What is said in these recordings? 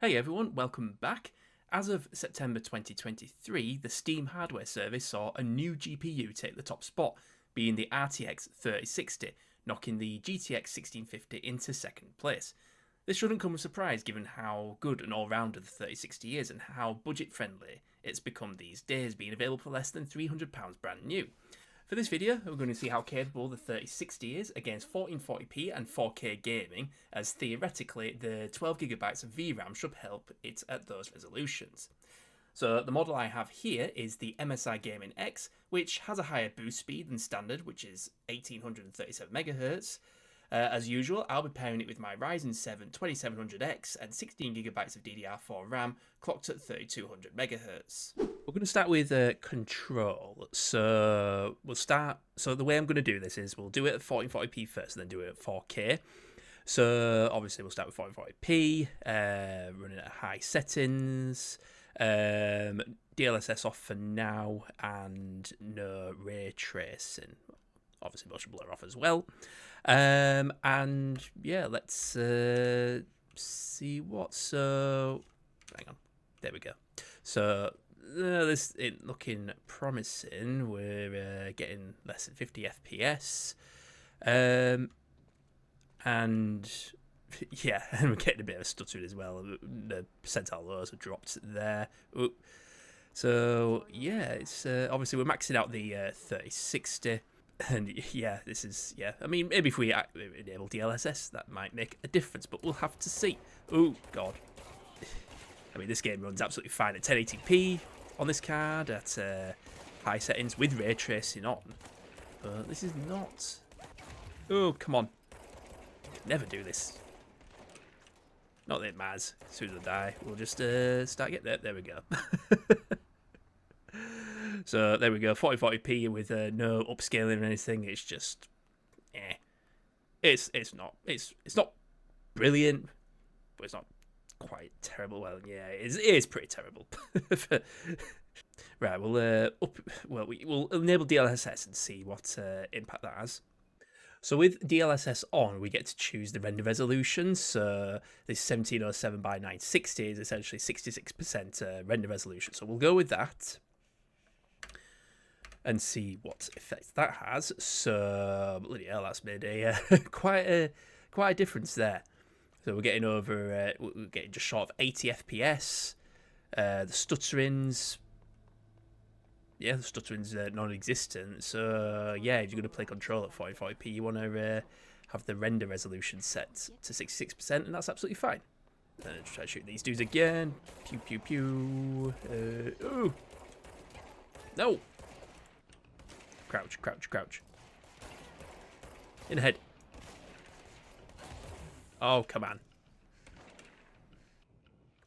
Hey everyone, welcome back. As of September 2023, the Steam hardware service saw a new GPU take the top spot, being the RTX 3060, knocking the GTX 1650 into second place. This shouldn't come as a surprise given how good an all-rounder the 3060 is and how budget-friendly it's become these days, being available for less than £300 brand new. For this video, we're going to see how capable the 3060 is against 1440p and 4K gaming, as theoretically the 12GB of VRAM should help it at those resolutions. So the model I have here is the MSI Gaming X, which has a higher boost speed than standard, which is 1837MHz. As usual, I'll be pairing it with my Ryzen 7 2700X and 16GB of DDR4 RAM, clocked at 3200MHz. We're going to start with control. So we'll start. So the way I'm going to do this is we'll do it at 1440p first, and then do it at 4K. So obviously we'll start with 1440p, running at high settings, DLSS off for now, and no ray tracing. Obviously motion blur off as well. And yeah, let's see what. So hang on, there we go. So this ain't looking promising. We're getting less than 50 FPS, and yeah, and we're getting a bit of a stuttering as well. The percentile lows have dropped there. Ooh. So yeah, it's obviously we're maxing out the 3060. And yeah, this is, yeah, I mean, maybe if we enable DLSS, that might make a difference, but we'll have to see. Oh, God. I mean, this game runs absolutely fine at 1080p on this card, at high settings with ray tracing on. But this is not... Oh, come on. Never do this. Not that it matters. As soon as I die, we'll just start getting there. There we go. So there we go, 4040p with no upscaling or anything. It's just, it's not brilliant, but it's not quite terrible. Well, yeah, it is pretty terrible. Right, we'll enable DLSS and see what impact that has. So with DLSS on, we get to choose the render resolution. So this 1707 by 960 is essentially 66% render resolution. So we'll go with that and see what effect that has. So bloody hell, that's made a quite a difference there. So we're getting over we're getting just short of 80 FPS. The stuttering's non-existent. So yeah, if you're going to play control at 1440p, you want to have the render resolution set to 66%, and that's absolutely fine. Try to shoot these dudes again. Pew pew pew. Ooh, no. Crouch, crouch, crouch. In the head. Oh, come on. Can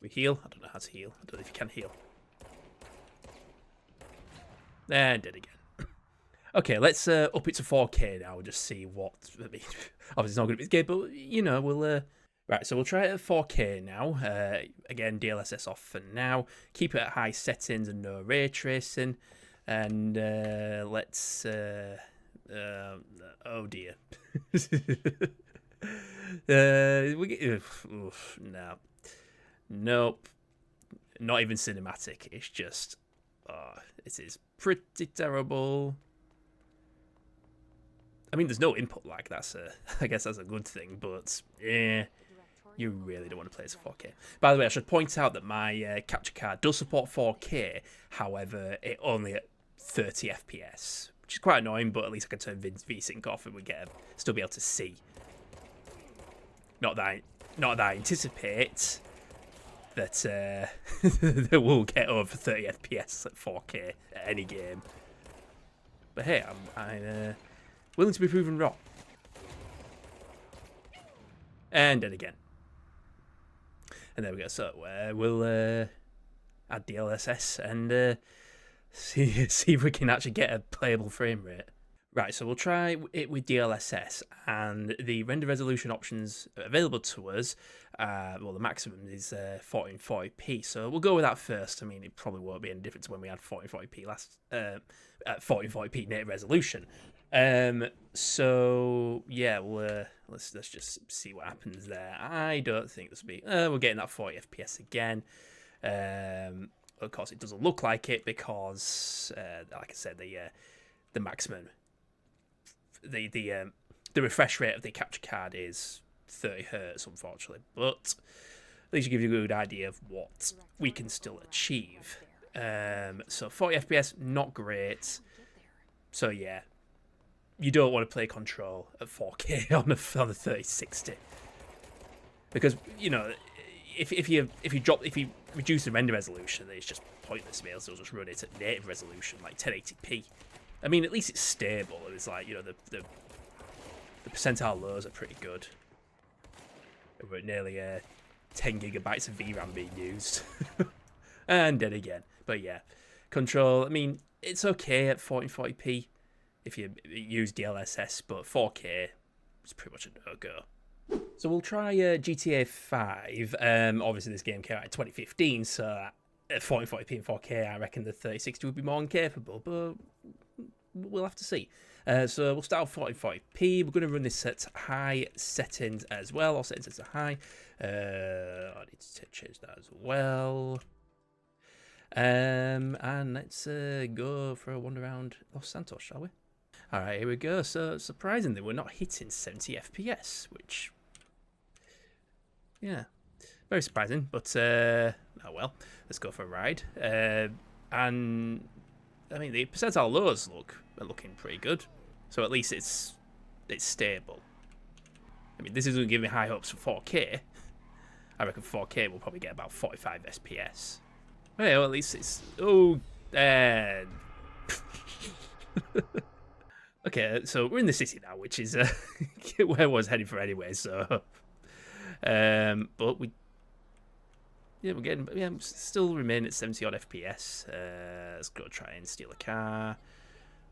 we heal? I don't know how to heal. I don't know if you can heal. And dead again. Okay, let's up it to 4K now and just see what... I mean, obviously it's not going to be good, but, you know, we'll... Right, so we'll try it at 4K now. Again, DLSS off for now. Keep it at high settings and no ray tracing. And let's oh dear. No, nope, not even cinematic. It's just it is pretty terrible. I mean, there's no input lag. That's I guess that's a good thing, but yeah, you really don't want to play as 4K. By the way, I should point out that my capture card does support 4K. However, it only at 30 FPS, which is quite annoying, but at least I can turn VSync off and we still be able to see. Not that I anticipate that that we'll get over 30 FPS at 4K at any game. But hey, I'm willing to be proven wrong. And then again. And there we go. So we'll add DLSS and see if we can actually get a playable frame rate. Right, so we'll try it with DLSS, and the render resolution options available to us, well, the maximum is 1440p, so we'll go with that first. I mean, it probably won't be any different to when we had 1440p last, 1440p native resolution. So yeah, let's just see what happens there. I don't think this will be. We're getting that 40 FPS again. Of course, it doesn't look like it because, like I said, the maximum, the refresh rate of the capture card is 30 hertz, unfortunately. But at least it gives you a good idea of what we can still achieve. So 40 FPS, not great. So yeah, you don't want to play Control at 4K on the 3060 because you know if you reduce the render resolution, then it's just pointless. It'll just run it at native resolution like 1080p. I mean, at least it's stable. It's like, you know, the percentile lows are pretty good. We're at nearly 10 gigabytes of VRAM being used, and then again. But yeah, Control. I mean, it's okay at 1440p if you use DLSS, but 4K is pretty much a no-go. So we'll try GTA 5. Obviously, this game came out in 2015, so at 1440p and 4K, I reckon the 3060 would be more incapable, but we'll have to see. So we'll start with 1440p. We're going to run this at high settings as well. All settings are high. I need to change that as well. And let's go for a wander around Los Santos, shall we? Alright, here we go. So, surprisingly, we're not hitting 70 FPS, which... yeah, very surprising, but, oh well, let's go for a ride. And, I mean, the percentile lows are looking pretty good, so at least it's stable. I mean, this isn't giving me high hopes for 4K. I reckon 4K will probably get about 45 FPS. Well, at least it's... oh, okay, so we're in the city now, which is where I was heading for anyway. So, but we're still remain at 70 odd FPS. Let's go try and steal a car,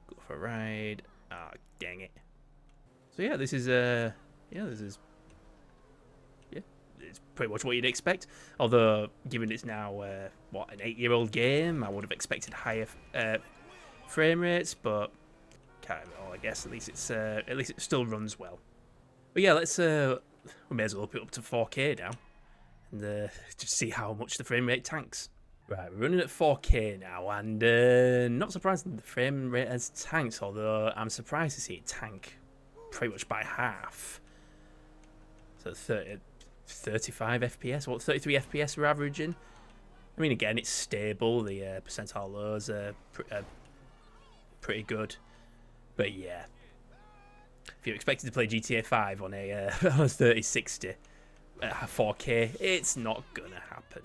go for a ride. Ah, oh, dang it. So yeah, this is it's pretty much what you'd expect. Although, given it's now what, an 8-year-old game, I would have expected higher frame rates, but. Kind of all, I guess. At least it still runs well. But yeah, we may as well up it up to 4K now, and just see how much the frame rate tanks. Right, we're running at 4K now, and not surprisingly, the frame rate has tanked. Although I'm surprised to see it tank pretty much by half. So 35 FPS, what 33 FPS we're averaging. I mean, again, it's stable. The percentile lows are pretty good. But yeah, if you're expected to play GTA 5 on a 3060 at 4K, it's not gonna happen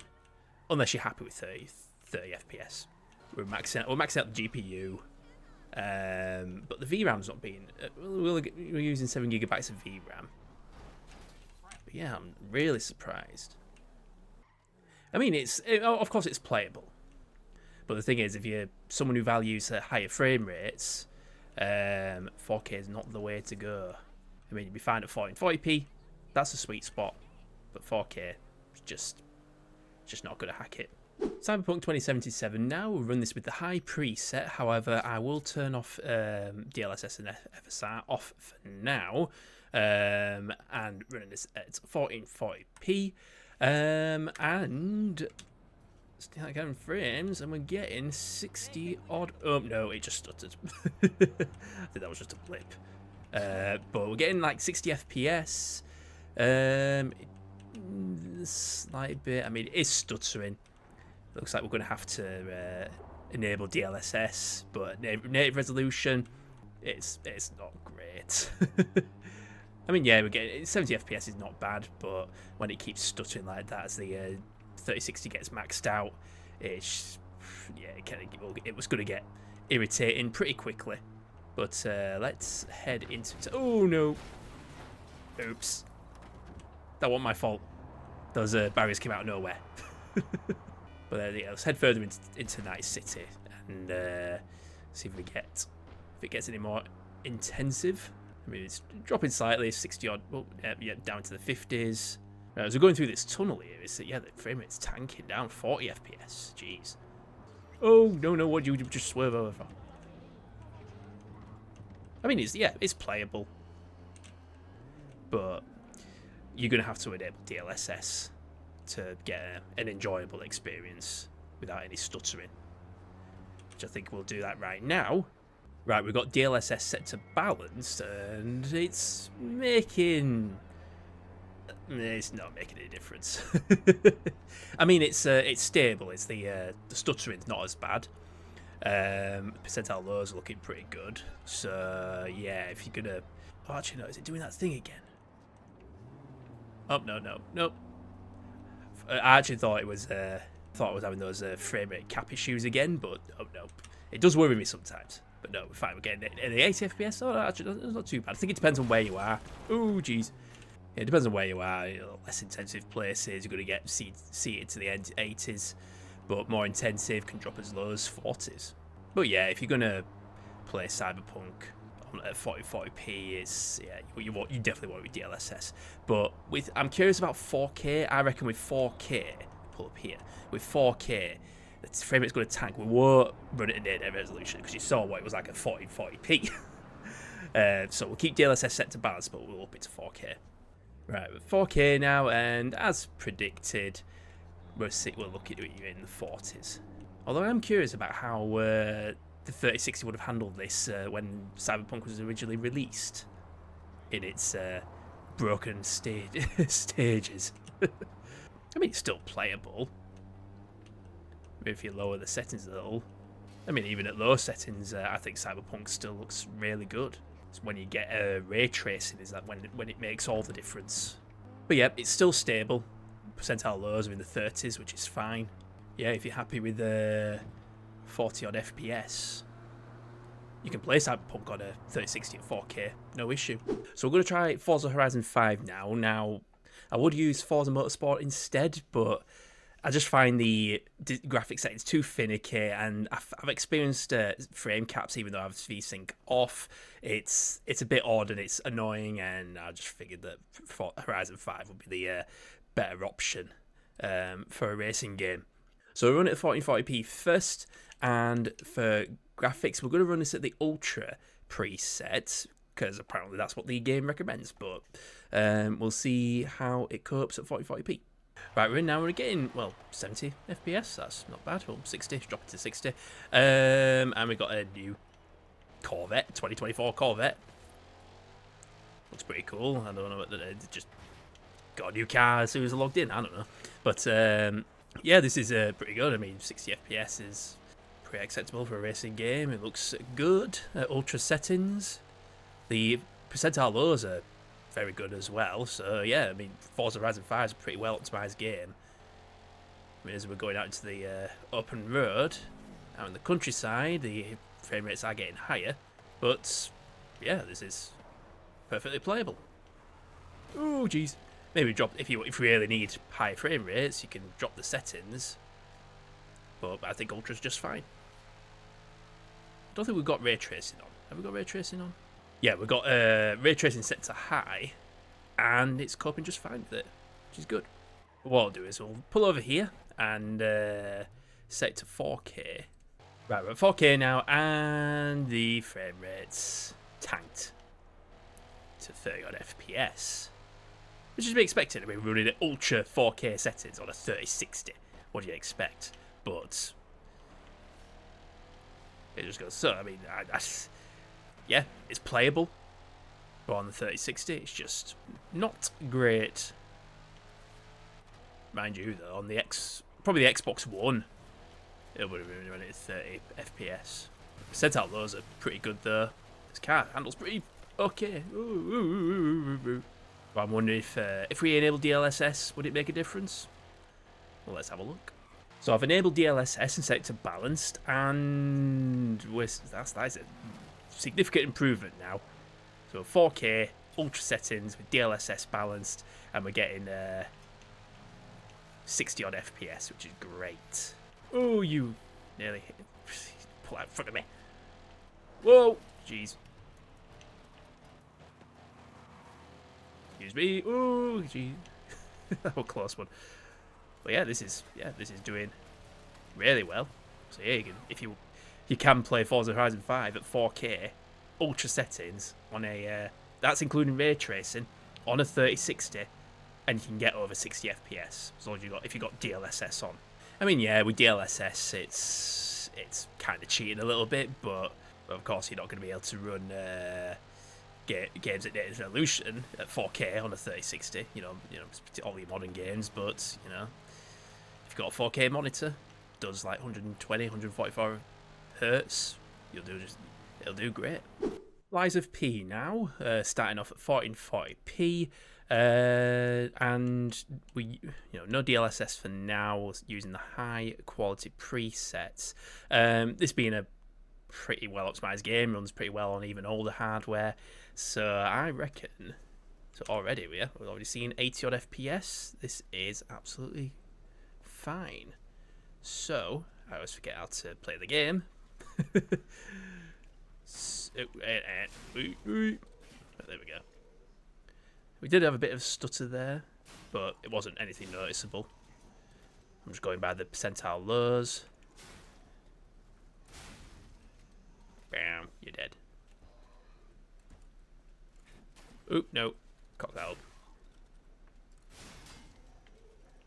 unless you're happy with 30 FPS. We're maxing out the GPU, but the VRAM's not being. We're using 7 gigabytes of VRAM. But yeah, I'm really surprised. I mean, of course it's playable, but the thing is, if you're someone who values higher frame rates. 4K is not the way to go. I mean, you'd be fine at 1440p. That's a sweet spot. But 4K is just not going to hack it. Cyberpunk 2077. Now we'll run this with the high preset. However, I will turn off DLSS and FSR off for now. And running this at 1440p. And... still getting frames, and we're getting 60 odd. Oh no, it just stuttered. I think that was just a blip. But we're getting like 60 FPS. Slight bit. I mean, it is stuttering. Looks like we're going to have to enable DLSS, but native resolution, it's not great. I mean, yeah, we're getting 70 FPS is not bad, but when it keeps stuttering like that as the 3060 gets maxed out, it was going to get irritating pretty quickly. But let's head into... oh no! Oops. That wasn't my fault. Those barriers came out of nowhere. But yeah, let's head further into Night City and see if it gets any more intensive. I mean, it's dropping slightly, 60 odd, well, yeah, down to the 50s. As we're going through this tunnel here, the frame rate's tanking down 40 FPS. Jeez. Oh, no, what did you just swerve over for? I mean, it's playable, but you're gonna have to enable DLSS to get an enjoyable experience without any stuttering, which I think we'll do that right now. Right, we've got DLSS set to balanced, and it's not making any difference. I mean, it's stable. It's the stuttering's not as bad. Percentile lows are looking pretty good. So yeah, if you're gonna, oh, actually no, is it doing that thing again? Oh no. I actually thought it was having those frame rate cap issues again, but oh no, it does worry me sometimes. But no, we're fine. We're getting it. 80 FPS. Oh, actually, it's not too bad. I think it depends on where you are. Oh, jeez. Yeah, it depends on where you are. You know, less intensive places, you're going to get seated to the end 80s, but more intensive can drop as low as 40s. But yeah, if you're going to play Cyberpunk at 40p, it's you definitely want it with DLSS. But I'm curious about 4K. I reckon with 4K, pull up here with 4K. The frame rate's going to tank. We won't run it in native resolution because you saw what it was like at 40p. So we'll keep DLSS set to balance, but we'll up it to 4K. Right, with 4K now, and as predicted, we'll look at it in the 40s. Although I'm curious about how the 3060 would have handled this when Cyberpunk was originally released in its broken stages. I mean, it's still playable. If you lower the settings a little. I mean, even at low settings, I think Cyberpunk still looks really good. It's when you get ray tracing, is that when it makes all the difference. But yeah, it's still stable. Percentile lows are in the 30s, which is fine. Yeah, if you're happy with 40 odd FPS, you can play Cyberpunk on a 3060 at 4K, no issue. So we're going to try Forza Horizon 5 now. Now, I would use Forza Motorsport instead, but I just find the graphic settings too finicky, and I've experienced frame caps even though I have VSync off. It's a bit odd and it's annoying, and I just figured that Horizon 5 would be the better option for a racing game. So we'll run it at 1440p first, and for graphics we're going to run this at the Ultra preset because apparently that's what the game recommends, but we'll see how it copes at 1440p. Right, we're in now. We're getting, well, 70 FPS. That's not bad. Well, 60. Drop it to 60. And we got a new Corvette, 2024 Corvette. Looks pretty cool. I don't know what they just got a new car as soon as I logged in. I don't know. But, yeah, this is pretty good. I mean, 60 FPS is pretty acceptable for a racing game. It looks good at ultra settings. The percentile lows are very good as well. So yeah, I mean, Forza Horizon 5 is a pretty well optimized game. I mean, as we're going out into the open road, out in the countryside, the frame rates are getting higher, but yeah, this is perfectly playable. Oh jeez, maybe drop if you really need high frame rates, you can drop the settings, but I think Ultra's just fine. I don't think we've got ray tracing on. Have we got ray tracing on? Yeah, we've got ray tracing set to high, and it's coping just fine with it, which is good. What I'll do is we'll pull over here and set it to 4K. Right, we're at 4K now, and the frame rate's tanked to 30 odd FPS, which is to be expected. I mean, we're running at ultra 4K settings on a 3060. What do you expect? But it just goes so. I mean, yeah, it's playable, but on the 3060, it's just not great. Mind you, though, on the probably the Xbox One, it would have been running at 30 FPS. Percentile lows are pretty good, though. This car handles pretty okay. But I'm wondering if we enable DLSS, would it make a difference? Well, let's have a look. So I've enabled DLSS and set it to balanced, and that's a significant improvement now. So 4K ultra settings with DLSS balanced, and we're getting 60 odd FPS, which is great. Oh, you nearly pull out in front of me. Whoa, jeez. Excuse me. Oh, jeez. That was a close one. But yeah, this is doing really well. So yeah, if you can play Forza Horizon 5 at 4K ultra settings on a that's including ray tracing on a 3060, and you can get over 60 FPS as long as if you got DLSS on. I mean, yeah, with DLSS it's kind of cheating a little bit, but of course you're not going to be able to run games at native resolution at 4K on a 3060. You know, all your modern games, but you know, if you've got a 4K monitor, does like 120, 144 hertz, it'll do great. Lies of P now, starting off at 1440p, and we, no DLSS for now, using the high quality presets. This being a pretty well optimized game, runs pretty well on even older hardware, so I reckon. So already we've already seen 80 odd FPS. This is absolutely fine. So I always forget how to play the game. There we go. We did have a bit of stutter there, but it wasn't anything noticeable. I'm just going by the percentile lows. Bam, you're dead. Oop, no. Cock that up.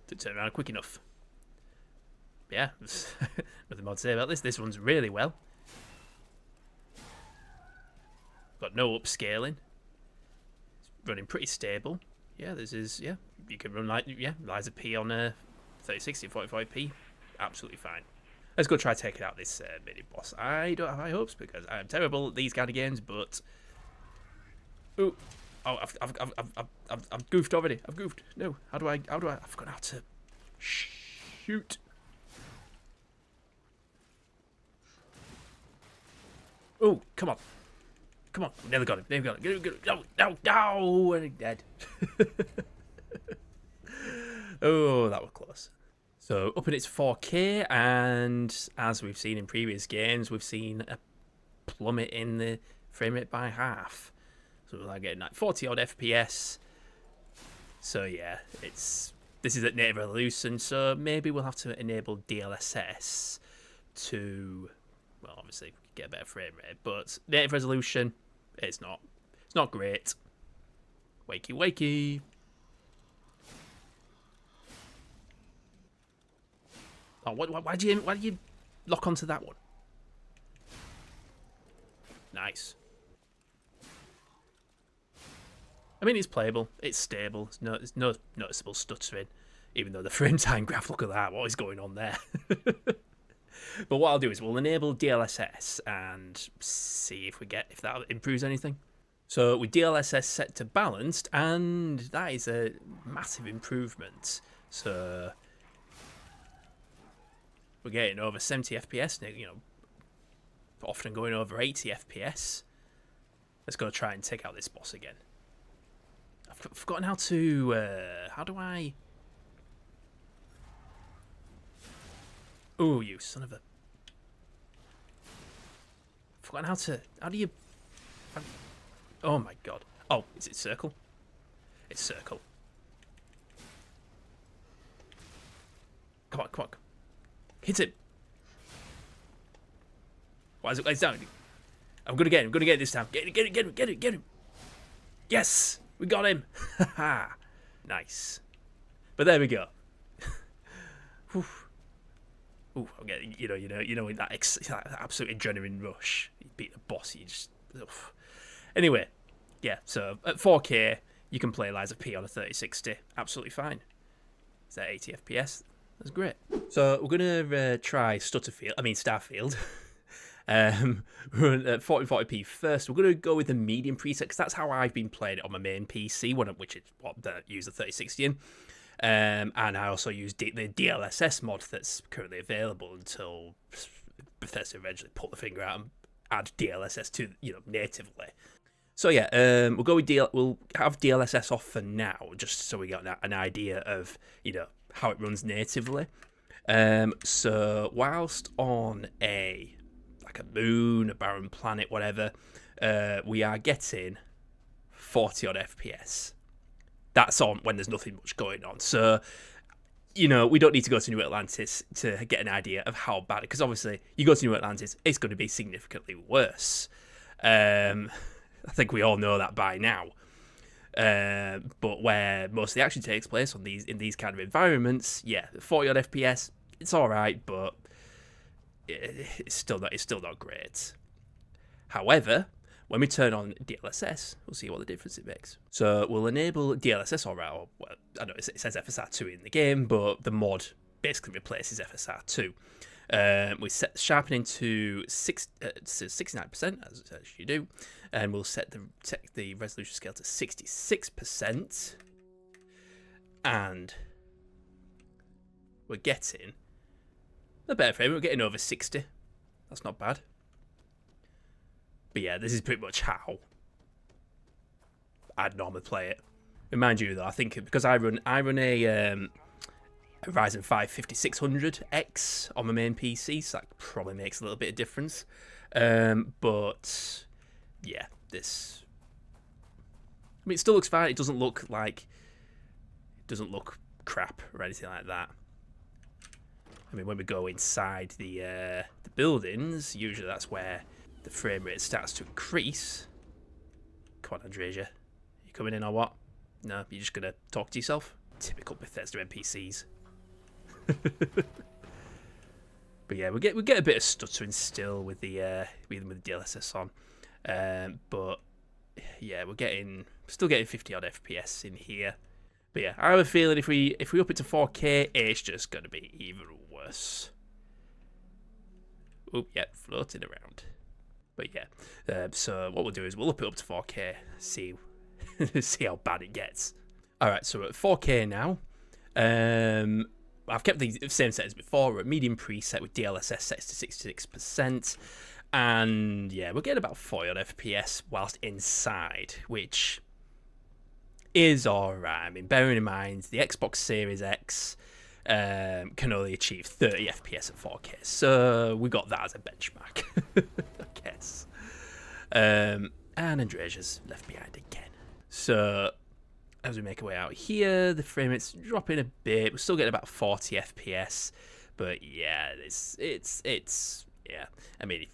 Didn't turn around quick enough. Yeah, nothing more to say about this. This runs really well. Got no upscaling. It's running pretty stable. Yeah, you can run Lies of P on a 3060, 45p. Absolutely fine. Let's go try taking out this mini boss. I don't have high hopes because I'm terrible at these kind of games, but ooh, I've goofed already. I've goofed. No, how do I? I've forgotten how to shoot. Oh, come on. Come on. Never got him. Get him. No. And he's dead. Oh, that was close. So, up in its 4K, and as we've seen in previous games, we've seen a plummet in the frame rate by half. So, we're like getting like 40 odd FPS. So, yeah, this is at native resolution, so maybe we'll have to enable DLSS to, well, obviously get a better frame rate, but native resolution, it's not great. Wakey. Oh, why do you lock onto that one? Nice. I mean, it's playable, it's stable, there's no noticeable stuttering, even though the frame time graph, look at that, what is going on there? But what I'll do is we'll enable DLSS and see if that improves anything. So with DLSS set to balanced, and that is a massive improvement. So we're getting over 70 FPS, often going over 80 FPS. Let's go try and take out this boss again. I've forgotten how do I... Oh, you son of a... Forgotten how do you... Oh my god. Oh, is it circle? It's circle. Come on. Hit it. Why is it down? I'm gonna get it this time. Get him. Yes! We got him! Haha. Nice. But there we go. Ooh, I'm getting, in that absolute adrenaline rush. You beat the boss, you just... Ugh. Anyway, yeah, so at 4K, you can play Lies of P on a 3060. Absolutely fine. Is that 80 FPS? That's great. So we're going to try Starfield. We're at 1440p first. We're going to go with the medium preset, because that's how I've been playing it on my main PC, which is what I use the 3060 in. And I also use the DLSS mod that's currently available until Bethesda eventually pull the finger out and add DLSS to natively. So yeah, we'll go with we'll have DLSS off for now, just so we got an idea of how it runs natively. So whilst on a moon, a barren planet, whatever, we are getting 40 odd FPS. That's on when there's nothing much going on. So, we don't need to go to New Atlantis to get an idea of how bad, because obviously you go to New Atlantis, it's going to be significantly worse. I think we all know that by now. But where most of the action takes place in these kind of environments, yeah, 40 odd FPS, it's all right, but it's still not great. However, when we turn on DLSS, we'll see what the difference it makes. So we'll enable DLSS, well, I know it says FSR2 in the game, but the mod basically replaces FSR2. We set sharpening to 69%, as you do, and we'll set the resolution scale to 66%, and we're getting a better frame. We're getting over 60. That's not bad. But yeah, this is pretty much how I'd normally play it. Mind you, though, I think because I run a Ryzen 5 5600X on my main PC, so that probably makes a little bit of difference. But yeah, this. I mean, it still looks fine. It doesn't look crap or anything like that. I mean, when we go inside the buildings, usually that's where the frame rate starts to increase. Come on, Andreja. You coming in or what? No, you're just gonna talk to yourself? Typical Bethesda NPCs. But yeah, we get a bit of stuttering still with the DLSS on. But yeah, still getting 50 odd FPS in here. But yeah, I have a feeling if we up it to 4K, it's just gonna be even worse. Oh yeah, floating around. But yeah, so what we'll do is we'll up it up to 4K, see how bad it gets. All right, so we're at 4K now. I've kept the same settings before. We're at medium preset with DLSS set to 66%. And yeah, we're getting about 40 odd FPS whilst inside, which is alright. I mean, bearing in mind the Xbox Series X can only achieve 30 FPS at 4K. So we got that as a benchmark, I guess. And Andreja's left behind again. So as we make our way out here, the frame rate's dropping a bit. We're still getting about 40 FPS, but yeah, it's yeah. I mean,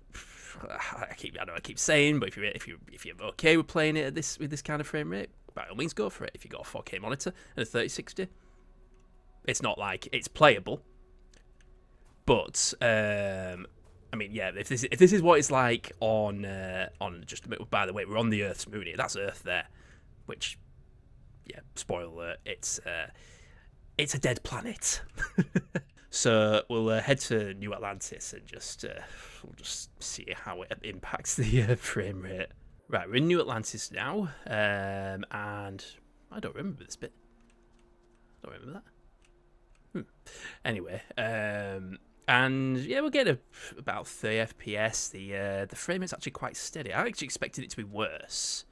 I keep saying, but if you're okay with playing it with this kind of frame rate, by all means go for it. If you got a 4K monitor and a 3060, it's not like it's playable, but I mean, yeah, if this is what it's like on just a bit. By the way, we're on the Earth's moon here. That's Earth there, which. Yeah, spoiler alert, it's a dead planet. So we'll head to New Atlantis and we'll just see how it impacts the frame rate. Right, we're in New Atlantis now, and I don't remember this bit. I don't remember that. Anyway, and yeah, we'll get about 30 FPS. The frame rate's actually quite steady. I actually expected it to be worse.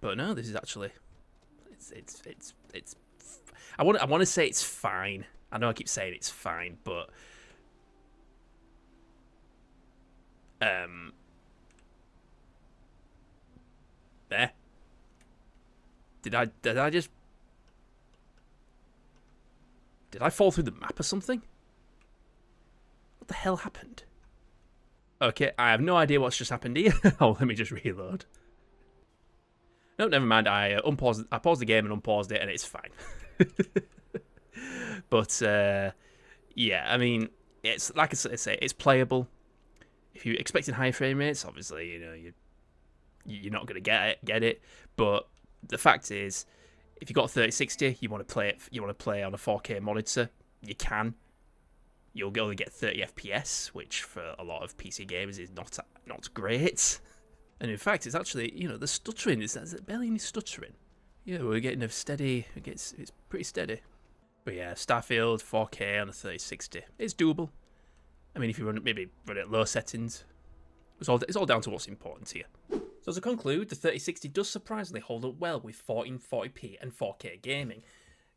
But no, this is actually it's I want to say it's fine. I know I keep saying it's fine, but there. Did I fall through the map or something? What the hell happened? Okay, I have no idea what's just happened here. Oh, let me just reload. No, never mind. I paused the game and unpaused it, and it's fine. But yeah, I mean, it's like I say, it's playable. If you're expecting higher frame rates, obviously, you know you're not going to get it. But the fact is, if you've got a 3060, you want to play on a 4K monitor, you can. You'll only get 30 FPS, which for a lot of PC gamers is not great. And in fact, it's actually, the stuttering is barely any stuttering. Yeah, we're getting a steady. It's pretty steady. But yeah, Starfield 4K on a 3060, it's doable. I mean, if you run it at low settings, it's all down to what's important to you. So to conclude, the 3060 does surprisingly hold up well with 1440p and 4K gaming.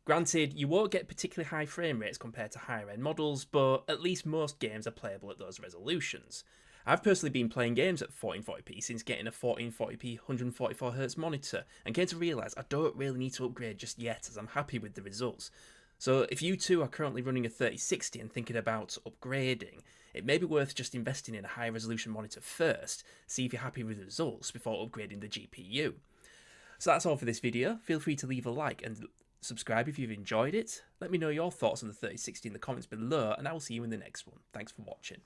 Granted, you won't get particularly high frame rates compared to higher end models, but at least most games are playable at those resolutions. I've personally been playing games at 1440p since getting a 1440p 144Hz monitor, and came to realise I don't really need to upgrade just yet, as I'm happy with the results. So if you too are currently running a 3060 and thinking about upgrading, it may be worth just investing in a high resolution monitor first, see if you're happy with the results before upgrading the GPU. So that's all for this video. Feel free to leave a like and subscribe if you've enjoyed it. Let me know your thoughts on the 3060 in the comments below, and I will see you in the next one. Thanks for watching.